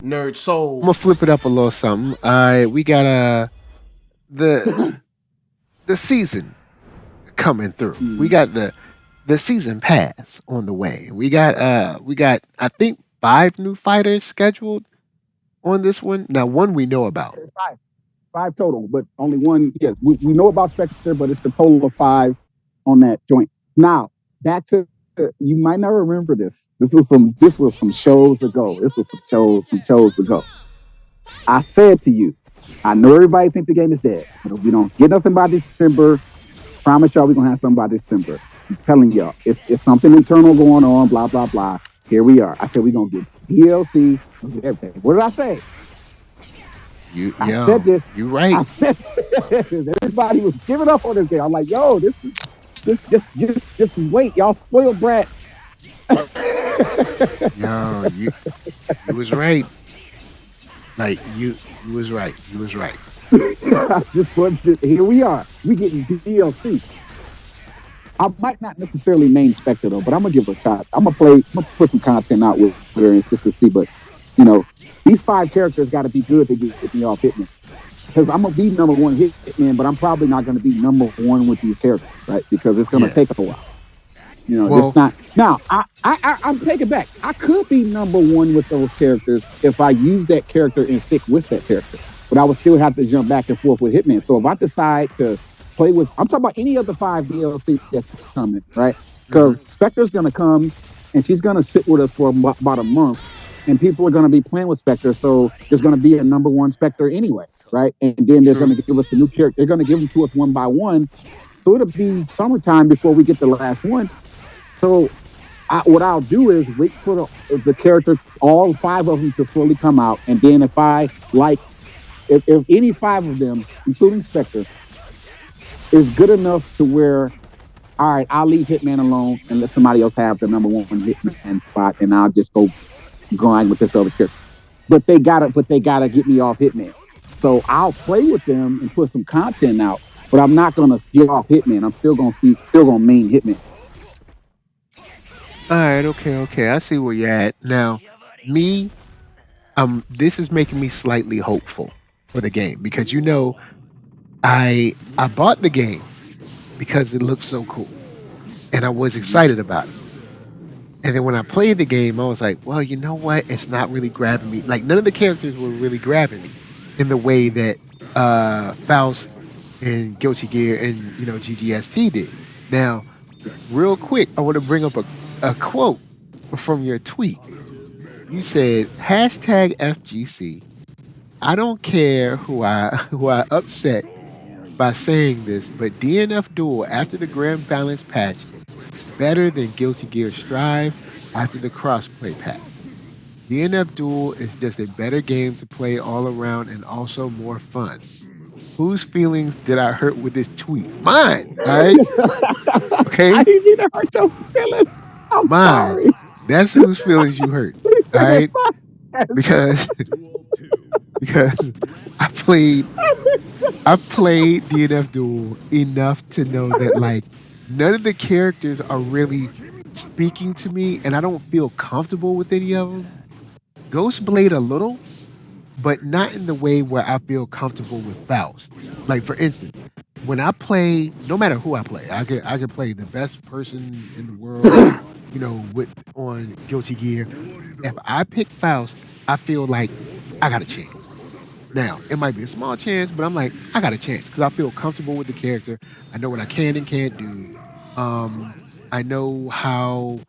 Nerd I'm Soul. gonna flip it up a little something. All right, we got the the season coming through. We Mm. got the season pass on the way. We got I think 5 new fighters scheduled on this one. Now one we know about. Five, five total, but only one. Yes, we know about Spectre, but it's a total of five on that joint. Now, back to you might not remember this. This was some shows ago. This was some shows ago. I said to you, I know everybody think the game is dead, but if we don't get nothing by December, promise y'all we're gonna have something by December. I'm telling y'all, it's something internal going on, blah, blah, blah. Here we are. I said we're gonna get DLC, we'll get everything. What did I say? You I said yo, this. you right. I said this. Everybody was giving up on this game. I'm like, yo, just wait, y'all spoiled brat. Yo, you was right. Like you was right. You was right. I just wanted to, here we are. We getting DLC. I might not necessarily main Spectre though, but I'm gonna give her a shot. I'm gonna put some content out with her and just to see. But you know, these five characters got to be good to get me off Hitman because I'm gonna be number one Hitman, but I'm probably not gonna be number one with these characters, right? Because it's gonna Yeah. take a while. You know, it's Well, not. Now, I'm taking back. I could be number one with those characters if I use that character and stick with that character, but I would still have to jump back and forth with Hitman. So if I decide to play with, I'm talking about any of the five DLC that's coming, right? mhm, Because Spectre's going to come and she's going to sit with us for about a month, and people are going to be playing with Spectre. So there's going to be a number one Spectre anyway, right? And then they're going true. to give us the new character. They're going to give them to us one by one. So it'll be summertime before we get the last one. So what I'll do is wait for the character, all five of them to fully come out, and then if I like, if any five of them, including Spectre, is good enough to where, all right, I'll leave Hitman alone and let somebody else have the number one Hitman spot, and I'll just go grind with this other character. But they gotta get me off Hitman. So I'll play with them and put some content out, but I'm not gonna get off Hitman. I'm still gonna main Hitman. All right, okay, okay. I see where you're at. Now, me, this is making me slightly hopeful for the game because I bought the game because it looked so cool and I was Mhm. excited about it. And then when I played the game, I was like, well, you know what? It's not really grabbing me. Like none of the characters were really grabbing me in the way that Faust and Guilty Gear and GGST did. Now, real quick, I want to bring up a quote from your tweet. You said hashtag FGC. I don't care who I upset by saying this, but DNF Duel after the Grand Balance patch is better than Guilty Gear Strive after the Crossplay patch. DNF Duel is just a better game to play all around and also more fun. Whose feelings did I hurt with this tweet? Mine. All right. I Okay. didn't mean to hurt your feelings. I'm Mine. sorry. That's whose feelings you hurt. All right. Because because I played I've played DNF Duel enough to know that like none of the characters are really speaking to me and I don't feel comfortable with any of them. Ghostblade a little, but not in the way where I feel comfortable with Faust. Like for instance, when I play, no matter who I play, I could play the best person in the world, with on Guilty Gear. If I pick Faust, I feel like I got a chance. Now, it might be a small chance, but I'm like, I got a chance because I feel comfortable with the character. I know what I can and can't do. Um, I know how,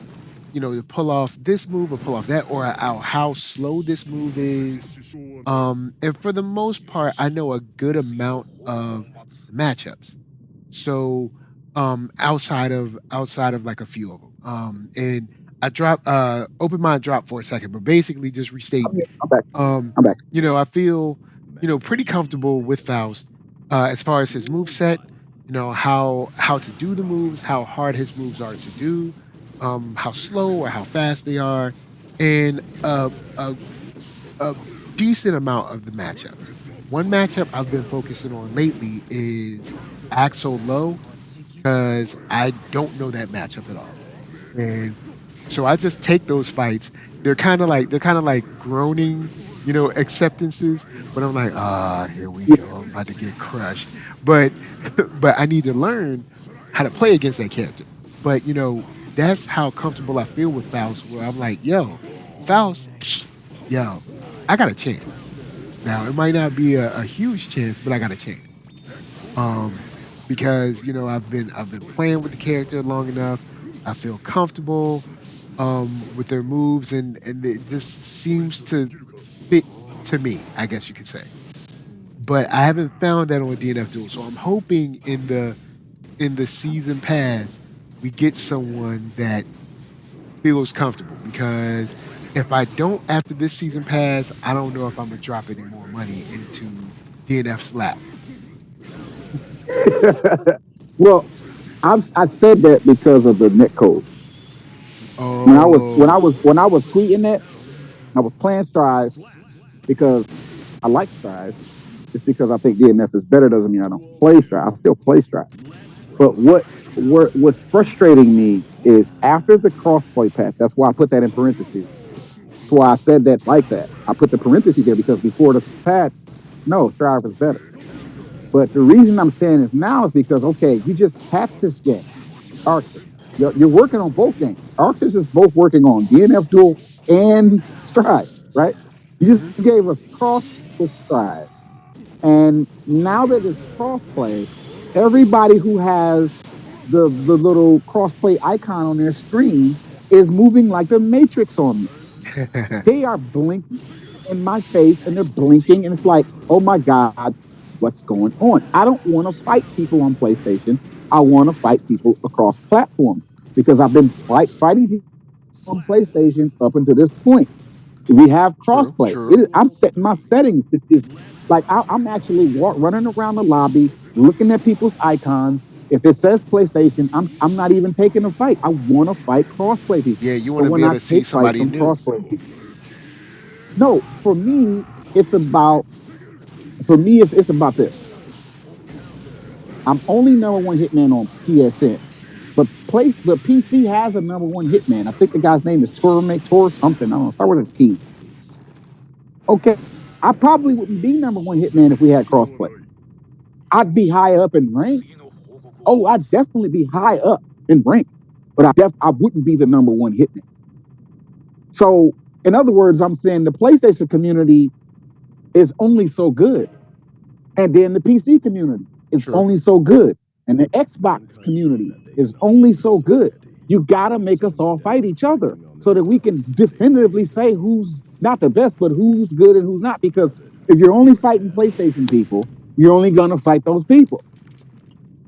to pull off this move or pull off that, or how slow this move is. And for the most part, I know a good amount of matchups. So, outside of like a few of them, and I drop open mind drop for a second, but basically just restating. I'm back. Um, I'm back. I feel, pretty comfortable with Faust as far as his move set. How to do the moves, how hard his moves are to do, how slow or how fast they are, and a decent amount of the matchups. One matchup I've been focusing on lately is Axel Low because I don't know that matchup at all, and so I just take those fights. They're kind of like groaning acceptances, but I'm like, here we Yeah. go. I'm about to get crushed. But but I need to learn how to play against that character. But that's how comfortable I feel with Faust, where I'm like, yo, Faust, yo, I got a chance. Now it might not be a huge chance, but I got a chance. Um, because I've been playing with the character long enough. I feel comfortable with their moves, and it just seems to fit to me, I guess you could say. But I haven't found that on DNF Duel, so I'm hoping in the season pass we get someone that feels comfortable. Because if I don't after this season pass, I don't know if I'm gonna drop any more money into DNF's lap. Well, I said that because of the net code. When I was when I Oh, was when I was tweeting that, I was playing Strive because I like Strive. Just because I think DNF is better doesn't mean I don't play Strive. I still play Strive. But what's frustrating me is after the crossplay patch. That's why I put that in parentheses. That's why I said that like that. I put the parentheses there because before the patch, no, Strive is better. But the reason I'm saying this now is because okay, you just patched this game, Arxis. You're working on both games. Arxis is both working on DNF Duel and Strive, right? You just hmm gave us cross with Strive. And now that it's crossplay, everybody who has the little crossplay icon on their screen is moving like the Matrix on me. They are blinking in my face and they're blinking, and it's like, oh my God, what's going on? I don't want to fight people on PlayStation. I want to fight people across platforms because I've been fighting people on PlayStation up until this point. We have true, crossplay. true. I'm setting my settings. Like I'm actually running around the lobby, looking at people's icons. If it says PlayStation, I'm not even taking a fight. I want to fight crossplay people. Yeah, you So want to when be I able to see take fights somebody from new. crossplay people, no, for me, it's about this. I'm only number one hitman on PSN, but PC has a number one hitman. I think the guy's name is Tor something. I don't know. Start with a T. Okay, I probably wouldn't be number one hitman if we had crossplay. I'd be high up in rank. Oh, I'd definitely be high up in rank, but I wouldn't be the number one hitman. So, in other words, I'm saying the PlayStation community is only so good, and then the PC community is True. only so good, and the Xbox community is only so good. You gotta make us all fight each other so that we can definitively say who's not the best, but who's good and who's not. Because if you're only fighting PlayStation people, you're only gonna fight those people.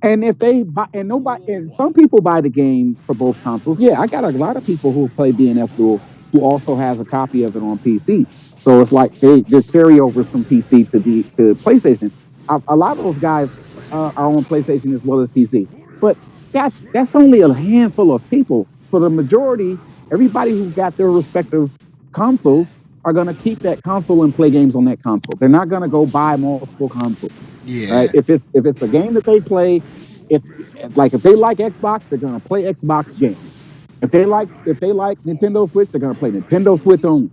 And if they buy, and nobody, and some people buy the game for both consoles. Yeah, I got a lot of people who play DNF Duel who also has a copy of it on PC. So it's like they're carryovers from PC to PlayStation. A lot of those guys are on PlayStation as well as PC. But that's only a handful of people. For the majority, everybody who got their respective consoles are going to keep that console and play games on that console. They're not going to go buy multiple consoles, right? Yeah. If it's a game that they play, it's like if they like Xbox, they're gonna play Xbox games. If they like Nintendo Switch, they're gonna play Nintendo Switch only.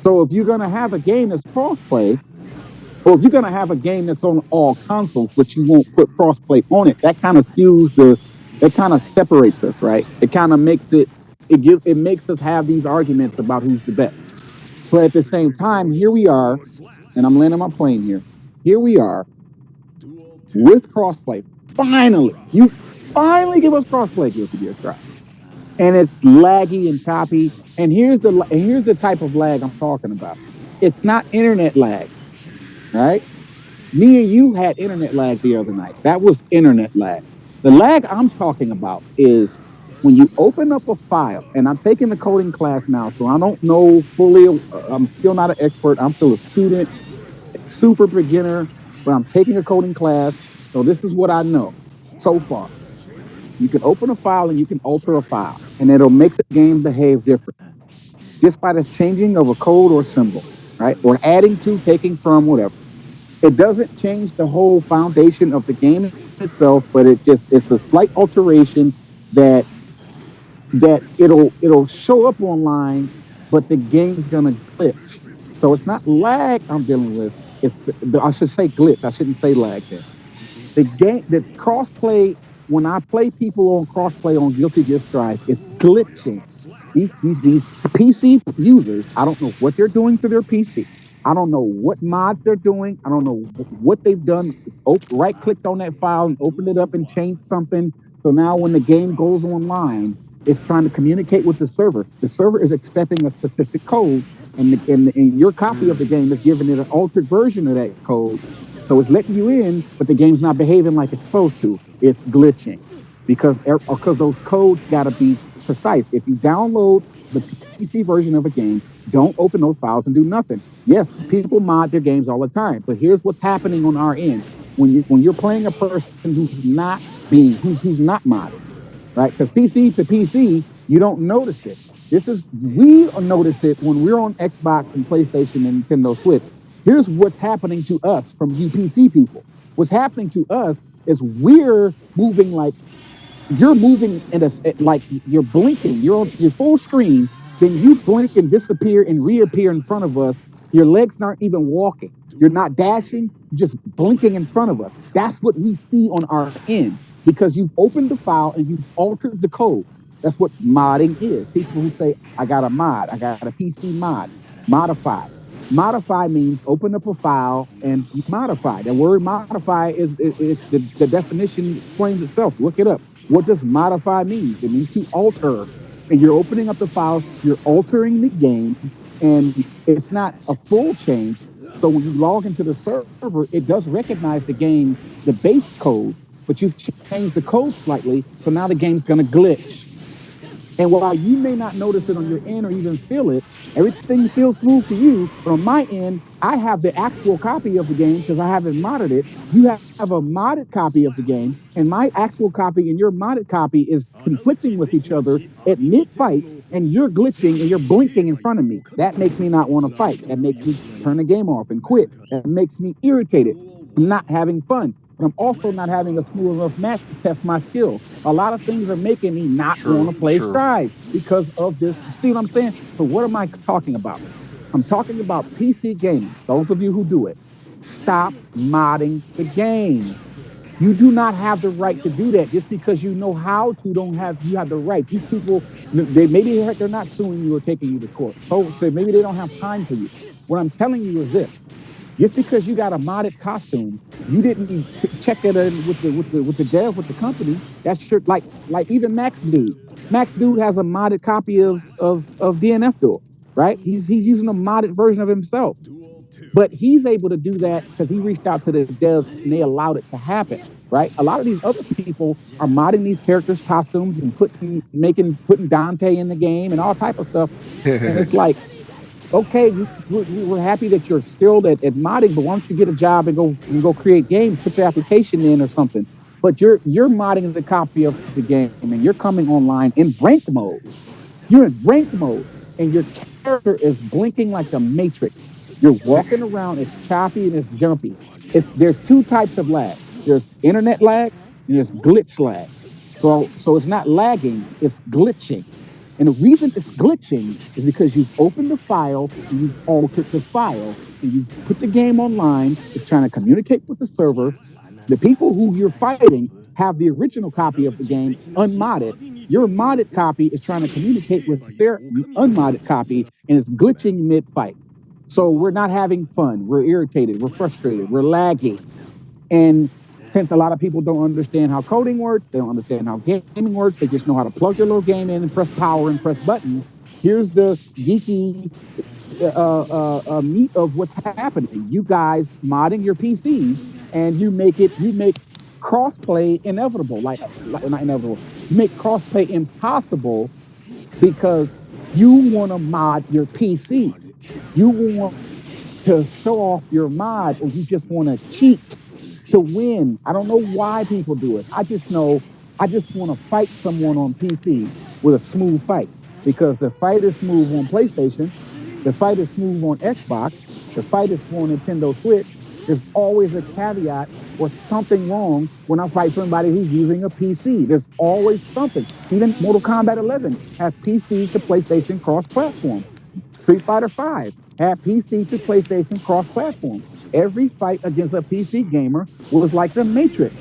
So if you're gonna have a game that's crossplay, or if you're gonna have a game that's on all consoles, but you won't put crossplay on it, that kind of separates us, right? It kind of it makes us have these arguments about who's the best. But at the same time, here we are, and I'm landing my plane here. Here we are with crossplay. Finally, you finally give us crossplay, Guilty Gear Strive, and it's laggy and choppy. And here's the type of lag I'm talking about. It's not internet lag, right? Me and you had internet lag the other night. That was internet lag. The lag I'm talking about is when you open up a file, and I'm taking the coding class now, so I don't know fully. I'm still not an expert. I'm still a student, super beginner, but I'm taking a coding class. So this is what I know so far. You can open a file and you can alter a file, and it'll make the game behave different just by the changing of a code or symbol, right? Or adding to, taking from, whatever. It doesn't change the whole foundation of the game itself, but it's a slight alteration that it'll show up online, but the game's gonna glitch. So it's not lag I'm dealing with. It's I should say glitch. I shouldn't say lag there. The crossplay, when I play people on crossplay on Guilty Gear Strive, it's glitching. These PC users, I don't know what they're doing to their PC. I don't know what mods they're doing. I don't know what they've done. Right clicked on that file and opened it up and changed something. So now when the game goes online, it's trying to communicate with the server. The server is expecting a specific code, and your copy of the game is giving it an altered version of that code. So it's letting you in, but the game's not behaving like it's supposed to. It's glitching because those codes got to be precise. If you download the PC version of a game, don't open those files and do nothing. Yes, people mod their games all the time, but here's what's happening on our end. When you're playing a person who's not modded, right? Because PC to PC, you don't notice it. We notice it when we're on Xbox and PlayStation and Nintendo Switch. Here's what's happening to us from you PC people. What's happening to us is we're moving like you're moving like you're blinking. You're on your full screen, then you blink and disappear and reappear in front of us. Your legs aren't even walking. You're not dashing. You're just blinking in front of us. That's what we see on our end because you've opened the file and you've altered the code. That's what modding is. People who say, I got a mod, I got a PC mod, modify. Modify means open up a file and modify. The word modify is the definition explains itself. Look it up. What does modify mean? It means to alter. And you're opening up the files, you're altering the game, and it's not a full change. So when you log into the server, it does recognize the game, the base code, but you've changed the code slightly. So now the game's going to glitch. And while you may not notice it on your end or even feel it, everything feels smooth to you. But on my end, I have the actual copy of the game because I haven't modded it. You have a modded copy of the game, and my actual copy and your modded copy is conflicting with each other at mid-fight, and you're glitching and you're blinking in front of me. That makes me not want to fight. That makes me turn the game off and quit. That makes me irritated. I'm not having fun. But I'm also not having a smooth enough match to test my skill. A lot of things are making me not want to play Strive because of this. See what I'm saying? So what am I talking about? I'm talking about PC gaming. Those of you who do it, stop modding the game. You do not have the right to do that just because you know how to. You have the right. These people, they're not suing you or taking you to court. So maybe they don't have time for you. What I'm telling you is this. Just because you got a modded costume, you didn't check that in with the dev with the company. That's sure like even Max Dude. Max Dude has a modded copy of DNF Duel, right? He's using a modded version of himself, but he's able to do that because he reached out to the devs and they allowed it to happen, right? A lot of these other people are modding these characters' costumes and putting Dante in the game and all type of stuff, and it's like, okay, we're happy that you're skilled at modding, but why don't you get a job and go create games, put your application in or something. But you're modding the copy of the game and you're coming online in ranked mode. You're in ranked mode and your character is blinking like the Matrix. You're walking around, it's choppy and it's jumpy. There's two types of lag. There's internet lag and there's glitch lag. So it's not lagging, it's glitching. And the reason it's glitching is because you've opened the file and you've altered the file and you've put the game online. It's trying to communicate with the server. The people who you're fighting have the original copy of the game unmodded. Your modded copy is trying to communicate with their unmodded copy and it's glitching mid-fight. So we're not having fun. We're irritated. We're frustrated. We're lagging. And since a lot of people don't understand how coding works, they don't understand how gaming works, they just know how to plug your little game in and press power and press buttons. Here's the geeky meat of what's happening. You guys modding your PCs and you make crossplay inevitable, like not inevitable. You make crossplay impossible because you want to mod your PC. You want to show off your mod, or you just want to cheat to win. I don't know why people do it. I just know I just want to fight someone on PC with a smooth fight because the fight is smooth on PlayStation, the fight is smooth on Xbox, the fight is smooth on Nintendo Switch. There's always a caveat or something wrong when I fight somebody who's using a PC. There's always something. Even Mortal Kombat 11 has PC to PlayStation cross-platform. Street Fighter 5 had PC to PlayStation cross-platform. Every fight against a PC gamer was like the Matrix.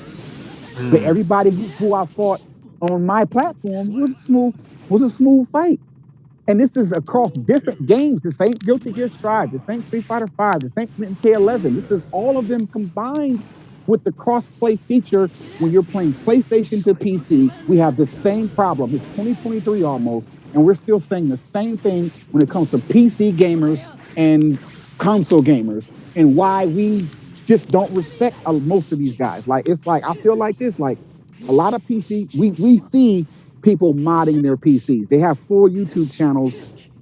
But Mm. everybody who I fought on my platform was a smooth fight. And this is across different games. This ain't Guilty Gear Strive. This ain't Street Fighter 5. This ain't MK11. This is all of them combined with the cross-play feature. When you're playing PlayStation to PC, we have the same problem. It's 2023 almost, and we're still saying the same thing when it comes to PC gamers and console gamers, and why we just don't respect most of these guys. Like, it's like, I feel like this, like a lot of PC, we see people modding their PCs. They have full YouTube channels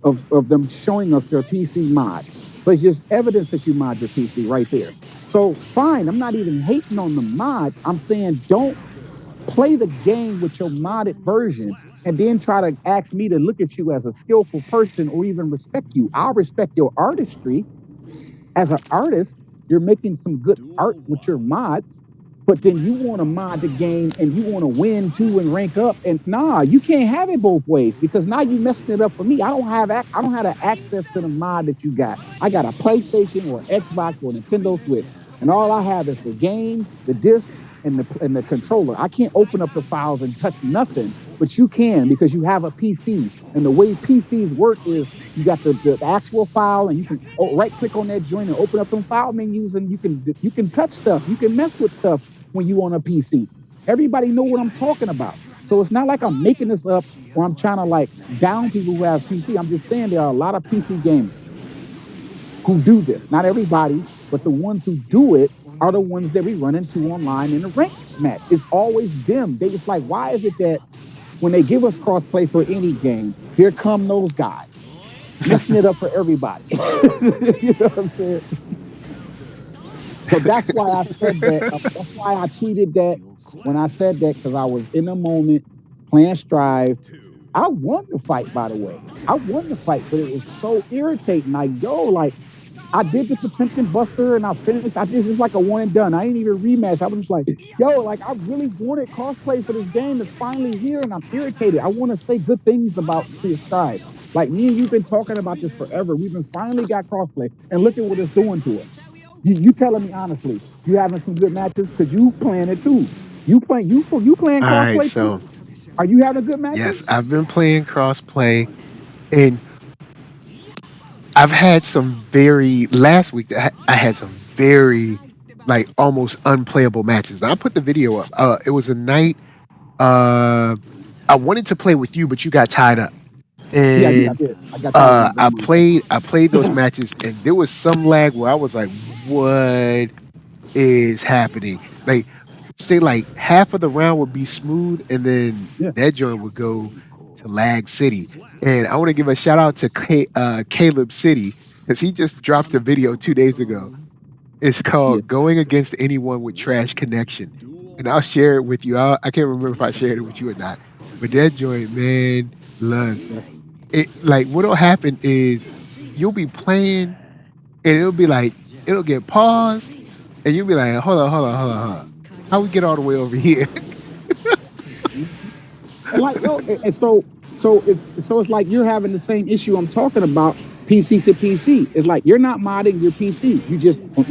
of them showing us their PC mods. So it's just evidence that you mod your PC right there. So fine, I'm not even hating on the mods. I'm saying don't play the game with your modded version and then try to ask me to look at you as a skillful person or even respect you. I'll respect your artistry as an artist. You're making some good art with your mods, but then you want to mod the game and you want to win too and rank up. And nah, you can't have it both ways, because now you messing it up for me. I don't have the access to the mod that you got. I got a PlayStation or Xbox or Nintendo Switch, and all I have is the game, the disc, and the controller. I can't open up the files and touch nothing, but you can because you have a PC. And the way PCs work is you got the actual file, and you can right click on that joint and open up them file menus, and you can touch stuff, you can mess with stuff when you on a PC. Everybody know what I'm talking about. So it's not like I'm making this up or I'm trying to like down people who have PC. I'm just saying there are a lot of PC gamers who do this. Not everybody, but the ones who do it are the ones that we run into online in the rank match. It's always them. They just like, why is it that when they give us crossplay for any game, here come those guys messing it up for everybody? You know what I'm saying? So that's why I said that. That's why I tweeted that when I said that, because I was in a moment playing Strive. I won the fight, by the way. I won the fight, but it was so irritating. Like, yo, like I did the Potemkin Buster and I finished. I just, it's like a one and done. I ain't even rematch. I was just like, yo, like I really wanted crossplay for this game that's finally here, and I'm irritated. I want to say good things about Strive. Like me and you've been talking about this forever. We've been finally got crossplay, and look at what it's doing to us. You telling me honestly, you having some good matches because you playing it too. You playing All right, crossplay too? so Are you having good matches? yes, I've been playing crossplay, and I've had some very last week. I had some very like almost unplayable matches. And I put the video up. It was a night. Uh, I wanted to play with you, but you got tied up, Yeah, I did. I and did. I got tired of my grandmother. I played those matches, and there was some lag where I was like, "What is happening?" Like, say like half of the round would be smooth, and then Yeah, that joint would go to lag city. And I want to give a shout out to Caleb City, because he just dropped a video 2 days ago. It's yeah. called "Going Against Anyone with Trash Connection," and I'll share it with you. I can't remember if I shared it with you or not, but that joint, man, look, it like what'll happen is you'll be playing, and it'll be like it'll get paused, and you'll be like, hold on. How we get all the way over here? And like yo, and so it's like you're having the same issue I'm talking about. PC to PC. It's like you're not modding your PC. You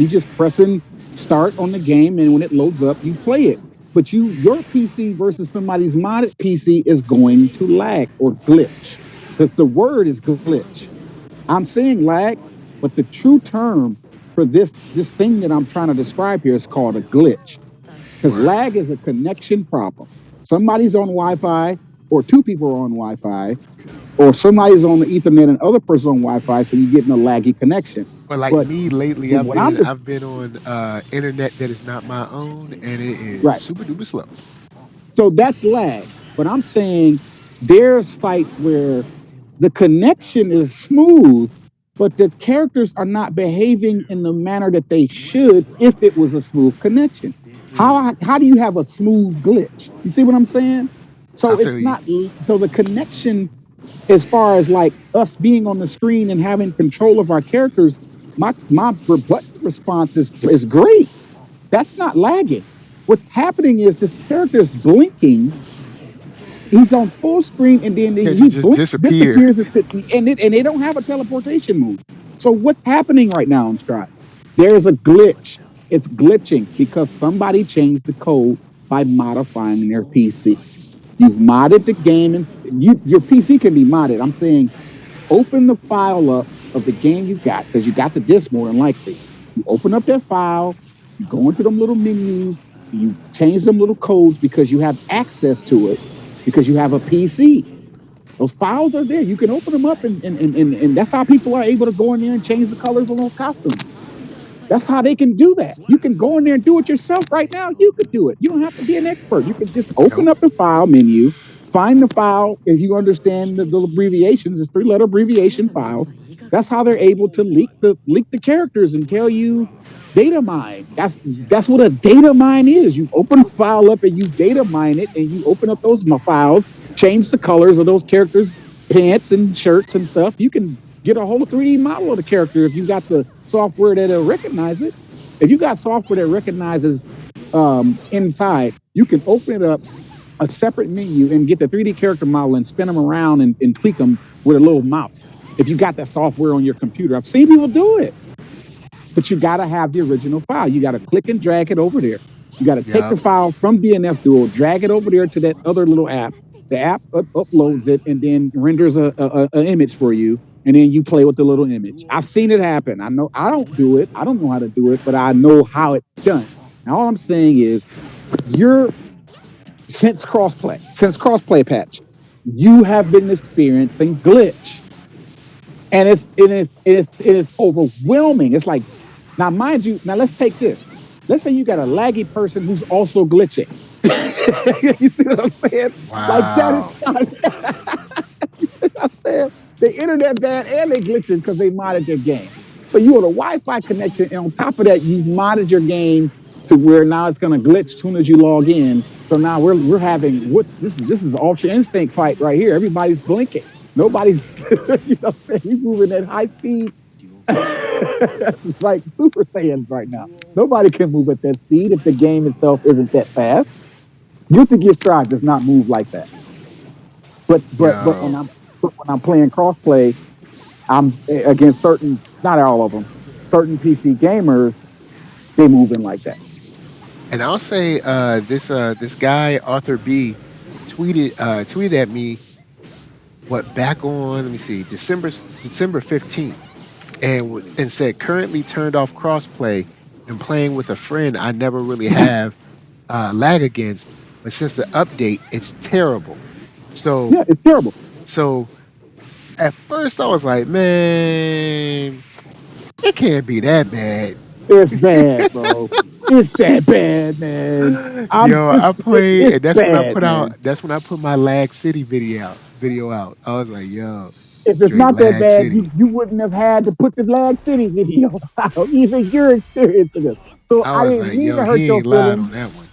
just pressing start on the game, and when it loads up, you play it. But your PC versus somebody's modded PC is going to lag or glitch. The word is glitch. I'm saying lag, but the true term for this thing that I'm trying to describe here is called a glitch. Because Word. lag is a connection problem. Somebody's on Wi-Fi, or two people are on Wi-Fi, or somebody's on the Ethernet and other person's on Wi-Fi, so you're getting a laggy connection. But like But me lately, what I'm I've been on internet that is not my own, and it is right, super duper slow. so that's lag. But I'm saying there's fights where the connection is smooth, but the characters are not behaving in the manner that they should if it was a smooth connection. Mm, How do you have a smooth glitch? You see what I'm saying? I So feel it's you. not so the connection as far as like us being on the screen and having control of our characters, my button response is great. That's not lagging. What's happening is this character is blinking. He's on full screen, and then Can't you he just blinks, disappear? disappears, and they don't have a teleportation move. So what's happening right now on Strive? There's a glitch. It's glitching because somebody changed the code by modifying their PC. You've modded the game, and your PC can be modded. I'm saying open the file up of the game you got, because you got the disc more than likely. You open up that file, you go into them little menus, you change them little codes because you have access to it, because you have a PC. Those files are there. You can open them up, and that's how people are able to go in there and change the colors on those costumes. That's how they can do that. You can go in there and do it yourself right now. You could do it. You don't have to be an expert. You can just open up the file menu, find the file. If you understand the abbreviations, it's 3-letter abbreviation files. That's how they're able to leak the characters and tell you data mine. That's what a data mine is. You open a file up and you data mine it, and you open up those files, change the colors of those characters' pants and shirts and stuff. You can get a whole 3D model of the character if you got the software that'll recognize it. If you got software that recognizes inside, you can open it up, a separate menu, and get the 3D character model and spin them around and tweak them with a little mouse. If you got that software on your computer, I've seen people do it. But you got to have the original file. You got to click and drag it over there. You got to take the file from DNF Duel, drag it over there to that other little app. The app uploads it and then renders an image for you. And then you play with the little image. I've seen it happen. I know I don't do it. I don't know how to do it, but I know how it's done. Now, all I'm saying is, since crossplay patch, you have been experiencing glitch, and it's overwhelming. It's like, now, mind you, now let's take this. Let's say you got a laggy person who's also glitching. You see what I'm saying? Wow. Like that is not. You see what I'm saying? The internet bad and they glitching because they modded their game. So you have a Wi-Fi connection, and on top of that, you've modded your game to where now it's going to glitch as soon as you log in. So now we're having this is Ultra Instinct fight right here. Everybody's blinking. Nobody's you know, he's moving at high speed. It's like Super Saiyans right now. Nobody can move at that speed if the game itself isn't that fast. Guilty Gear Strive does not move like that. But when I'm playing crossplay, I'm against certain, not all of them, certain PC gamers, they move in like that. And I'll say this guy Arthur B tweeted at me back on, let me see, December 15th, and said currently turned off crossplay and playing with a friend I never really have lag against, but since the update it's terrible. So yeah, it's terrible. So at first I was like, man, it can't be that bad. It's bad, bro. It's that bad, man. I played, and that's bad, when I put man. out. That's when I put my Lag City video out. I was like, yo, if it's not that bad, you wouldn't have had to put the Lag City video out. Even your experience of this. So I didn't mean to hurt your feelings. On that one.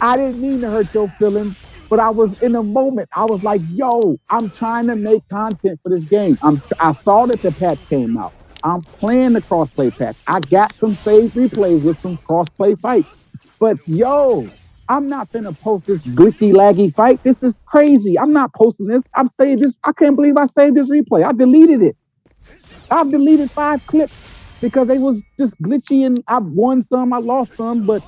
I didn't mean to hurt your feelings, but I was in a moment. I was like, yo, I'm trying to make content for this game. I saw that the patch came out. I'm playing the crossplay patch. I got some saved replays with some crossplay fights. But yo, I'm not gonna post this glitchy, laggy fight. This is crazy. I'm not posting this. I'm saying this. I can't believe I saved this replay. I deleted it. I've deleted 5 clips because they was just glitchy, and I won some, I lost some, but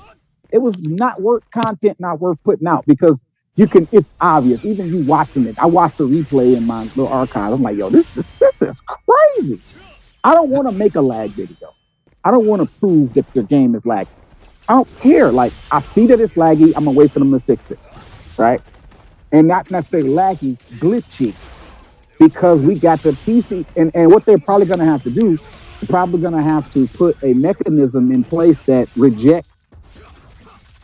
it was not worth content, not worth putting out, because it's obvious. Even you watching it, I watched the replay in my little archive. I'm like, yo, this is crazy. I don't want to make a lag video. I don't want to prove that your game is laggy. I don't care. Like, I see that it's laggy. I'm gonna wait for them to fix it, right? And not necessarily laggy, glitchy, because we got the PC. And what they're probably gonna have to do, they're probably gonna have to put a mechanism in place that rejects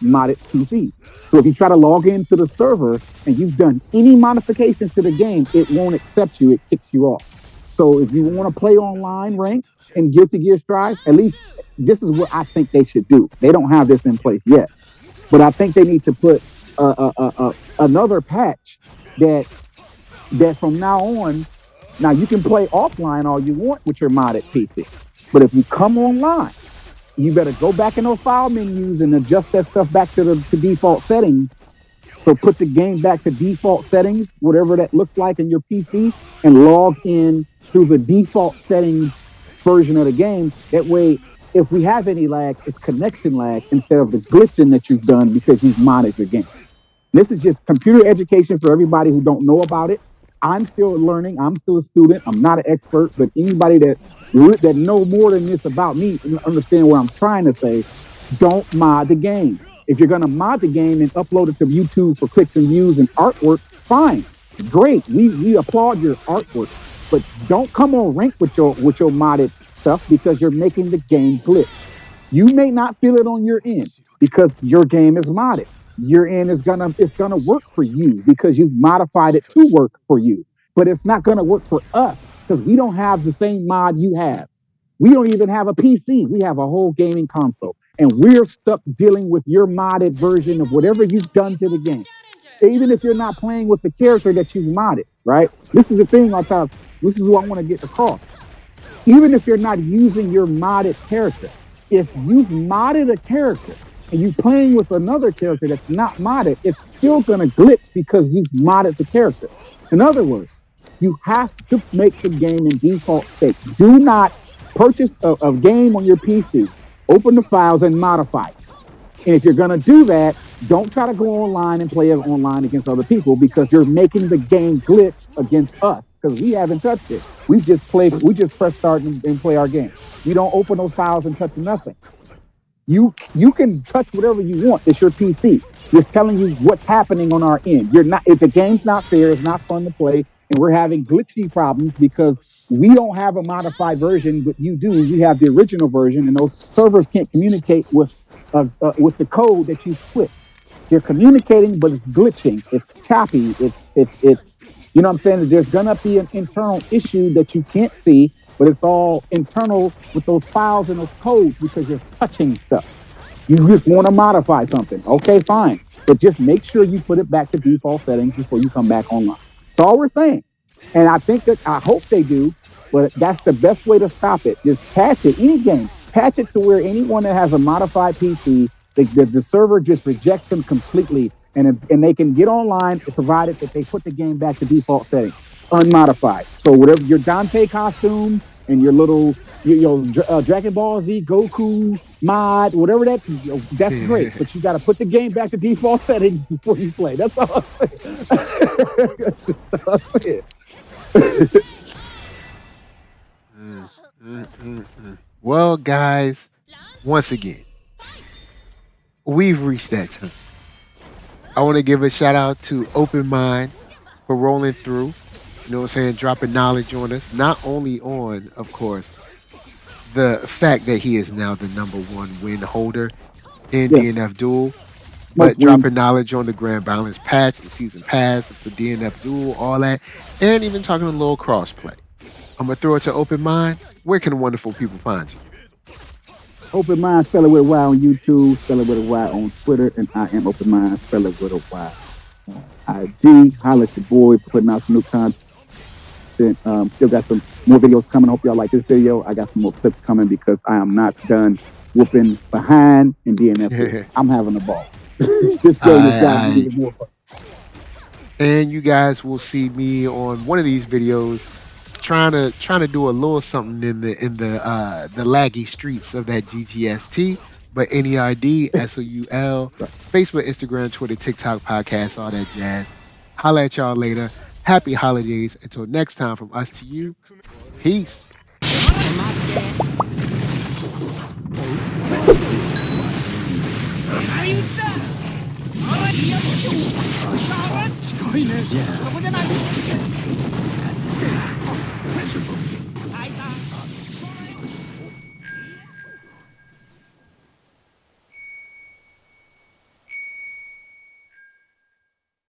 modded PC. So if you try to log into the server and you've done any modifications to the game, it won't accept you. It kicks you off. So if you want to play online ranked in Guilty Gear Strive, at least this is what I think they should do. They don't have this in place yet, but I think they need to put another patch that from now on, now you can play offline all you want with your modded PC, but if you come online, you better go back in those file menus and adjust that stuff back to default settings. So put the game back to default settings, whatever that looks like in your PC, and log in through the default settings version of the game. That way, if we have any lag, it's connection lag instead of the glitching that you've done because you've modded your game. This is just computer education for everybody who don't know about it. I'm still learning. I'm still a student. I'm not an expert, but anybody that know more than this about me and understand what I'm trying to say, don't mod the game. If you're going to mod the game and upload it to YouTube for clicks and views and artwork, fine, great. We applaud your artwork, but don't come on rank with your modded stuff because you're making the game glitch. You may not feel it on your end because your game is modded. Your end is it's gonna work for you because you've modified it to work for you, but it's not gonna work for us because we don't have the same mod you have. We don't even have a PC. We have a whole gaming console, and we're stuck dealing with your modded version of whatever you've done to the game. Even if you're not playing with the character that you've modded, right? This is the thing I thought. This is what I want to get across. Even if you're not using your modded character, if you've modded a character and you're playing with another character that's not modded, it's still going to glitch because you've modded the character. In other words, you have to make the game in default state. Do not purchase a game on your PC, open the files and modify it. And if you're going to do that, don't try to go online and play it online against other people because you're making the game glitch against us because we haven't touched it. We just press start and play our game. We don't open those files and touch nothing. You can touch whatever you want. It's your PC. Just telling you what's happening on our end. You're not. If the game's not fair, it's not fun to play, and we're having glitchy problems because we don't have a modified version, but you do. We have the original version, and those servers can't communicate with the code that you split. They're communicating, but it's glitching. It's choppy. It's you know what I'm saying? There's gonna be an internal issue that you can't see, but it's all internal with those files and those codes because you're touching stuff. You just want to modify something. Okay, fine. But just make sure you put it back to default settings before you come back online. That's all we're saying. And I hope they do, but that's the best way to stop it. Just patch it, any game. Patch it to where anyone that has a modified PC, the server just rejects them completely, and they can get online provided that they put the game back to default settings, unmodified. So whatever your Dante costume and your little Dragon Ball Z Goku mod, whatever that's great. But you got to put the game back to default settings before you play. That's all I'm saying. Well, guys, once again, we've reached that time. I want to give a shout out to Open Mind for rolling through. You know what I'm saying? Dropping knowledge on us. Not only on, of course, the fact that he is now the #1 win holder in DNF Duel, but dropping knowledge on the Grand Balance patch, the season pass for DNF Duel, all that, and even talking a little crossplay. I'm going to throw it to Open Mind. Where can the wonderful people find you? Open Mind, spell it with a Y on YouTube, spell it with a Y on Twitter, and I am Open Mind, spell it with a Y on IG. Holla at your boy, putting out some new content. Still got some more videos coming. Hope y'all like this video. I got some more clips coming because I am not done whooping behind in DNF. I'm having a ball. This game has got even more fun. And you guys will see me on one of these videos trying to do a little something in the laggy streets of that GGST. But NERD, SOUL, Facebook, Instagram, Twitter, TikTok, podcast, all that jazz. Holla at y'all later. Happy holidays. Until next time, from us to you, peace. Yeah.